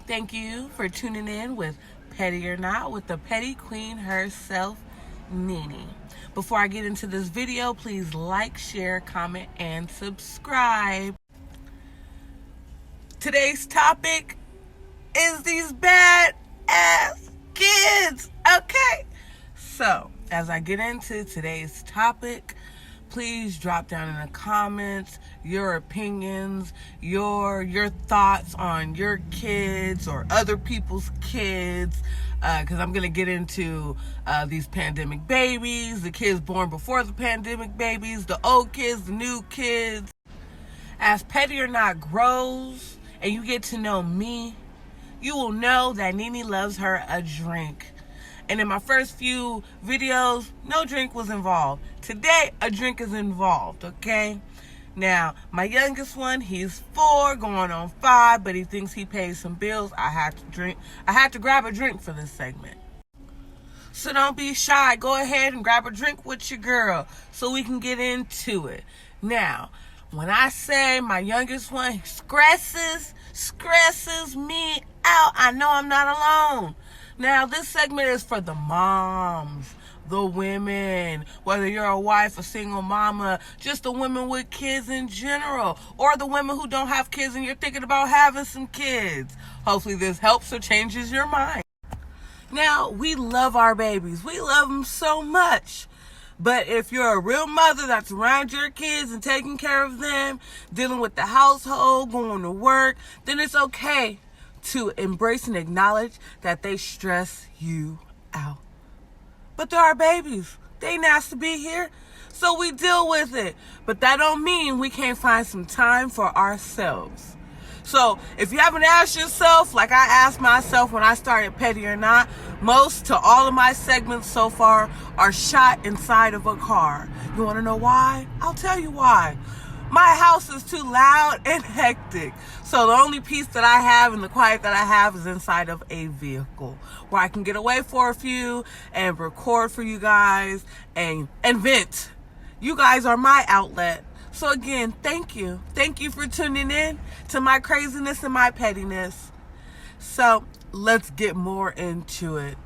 Thank you for tuning in with Petty or Not with the Petty Queen herself, Nene. Before I get into this video, please like, share, comment, and subscribe. Today's topic is these bad ass kids, okay? So, as I get into today's topic, please drop down in the comments your opinions, your thoughts on your kids or other people's kids, because I'm going to get into these pandemic babies, the kids born before the pandemic babies, the old kids, the new kids. As Petty or Not grows and you get to know me, you will know that Nene loves her a drink. And in my first few videos, no drink was involved. Today, a drink is involved, okay? Now, my youngest one, he's 4, going on 5, but he thinks he pays some bills. I had to grab a drink for this segment. So don't be shy. Go ahead and grab a drink with your girl so we can get into it. Now, when I say my youngest one stresses me out, I know I'm not alone. Now, this segment is for the moms, the women, whether you're a wife, a single mama, just the women with kids in general, or the women who don't have kids and you're thinking about having some kids. Hopefully this helps or changes your mind. Now, we love our babies. We love them so much. But if you're a real mother that's around your kids and taking care of them, dealing with the household, going to work, then it's okay to embrace and acknowledge that they stress you out. But they're our babies. They ain't asked to be here, so we deal with it. But that don't mean we can't find some time for ourselves. So if you haven't asked yourself, like I asked myself when I started Petty or Not, most to all of my segments so far are shot inside of a car. You want to know why? I'll tell you why. My house is too loud and hectic. So the only peace that I have and the quiet that I have is inside of a vehicle where I can get away for a few and record for you guys and vent. You guys are my outlet. So again, thank you. Thank you for tuning in to my craziness and my pettiness. So let's get more into it,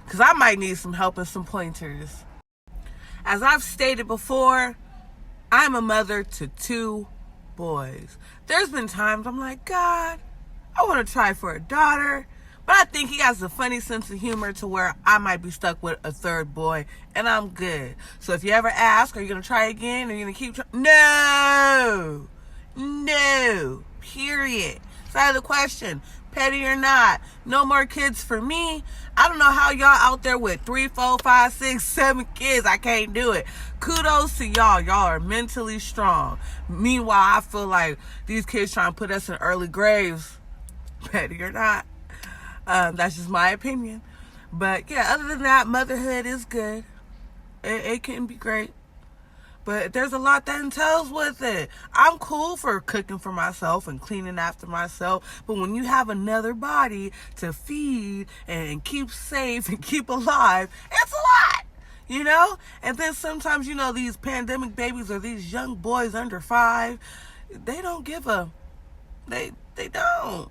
because I might need some help and some pointers. As I've stated before, I'm a mother to 2 boys. There's been times I'm like, God, I want to try for a daughter, but I think he has a funny sense of humor to where I might be stuck with a 3rd boy, and I'm good. So if you ever ask, are you going to try again? Are you going to keep trying? No, period. It's out of the question. Petty or not, no more kids for me. I don't know how y'all out there with 3, 4, 5, 6, 7 kids. I can't do it. Kudos to y'all. Y'all are mentally strong. Meanwhile, I feel like these kids trying to put us in early graves. Petty or not. That's just my opinion. But yeah, other than that, motherhood is good. It can be great. But there's a lot that entails with it. I'm cool for cooking for myself and cleaning after myself. But when you have another body to feed and keep safe and keep alive, it's a lot, you know? And then sometimes, these pandemic babies or these young boys under 5, they don't give a... They don't.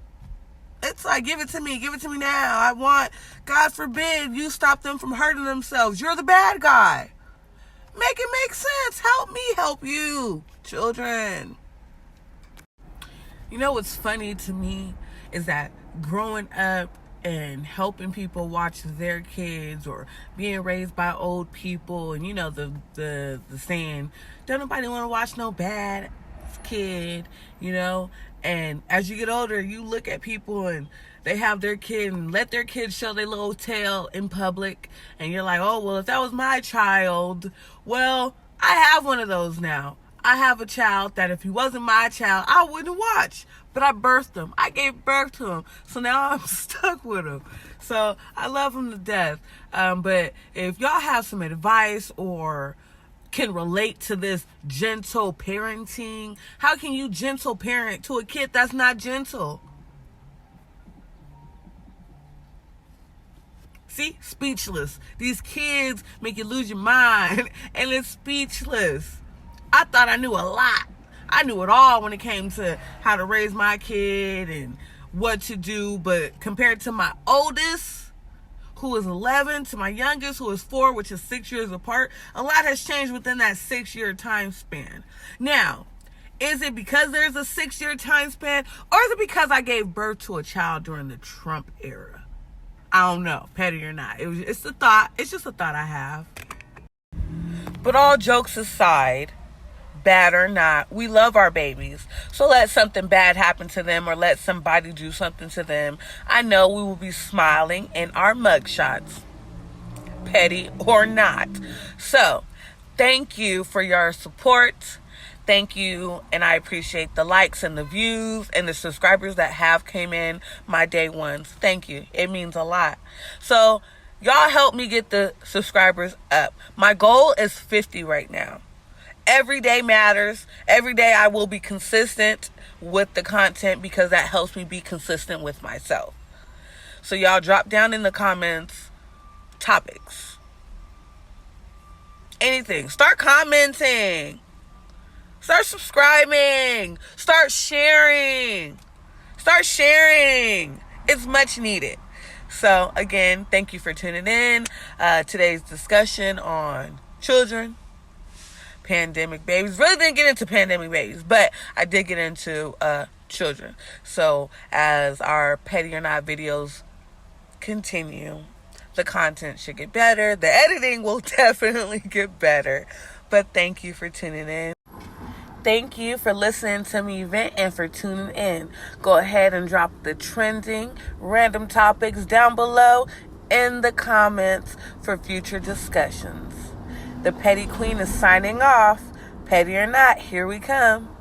It's like, give it to me now. I want, God forbid, you stop them from hurting themselves. You're the bad guy. Make it make sense. Help me help you, children. You know what's funny to me is that growing up and helping people watch their kids or being raised by old people, and the saying, don't nobody want to watch no bad kid, and as you get older, you look at people and they have their kid and let their kids show their little tail in public, and you're like, oh, well, if that was my child, well, I have one of those now. I have a child that if he wasn't my child, I wouldn't watch, but I birthed him. I gave birth to him, so now I'm stuck with him. So I love him to death. But if y'all have some advice or can relate to this gentle parenting, how can you gentle parent to a kid that's not gentle? See, speechless. These kids make you lose your mind, and it's speechless. I thought I knew a lot. I knew it all when it came to how to raise my kid and what to do, but compared to my oldest, who is 11, to my youngest, who is 4, which is 6 years apart, a lot has changed within that 6-year time span. Now, is it because there's a 6-year time span, or is it because I gave birth to a child during the Trump era? I don't know, petty or not. It's a thought. It's just a thought I have. But all jokes aside, bad or not, we love our babies. So let something bad happen to them, or let somebody do something to them, I know we will be smiling in our mugshots, petty or not. So thank you for your support. Thank you, and I appreciate the likes and the views and the subscribers that have came in, my day ones. Thank you. It means a lot. So y'all help me get the subscribers up. My goal is 50 right now. Every day matters. Every day I will be consistent with the content, because that helps me be consistent with myself. So y'all drop down in the comments topics. Anything. Start commenting. Start subscribing. Start sharing. Start sharing. It's much needed. So again, thank you for tuning in. Today's discussion on children, pandemic babies. Really didn't get into pandemic babies, but I did get into children. So as our petty or not videos continue, the content should get better. The editing will definitely get better. But thank you for tuning in. Thank you for listening to me vent and for tuning in. Go ahead and drop the trending random topics down below in the comments for future discussions. The Petty Queen is signing off. Petty or not, here we come.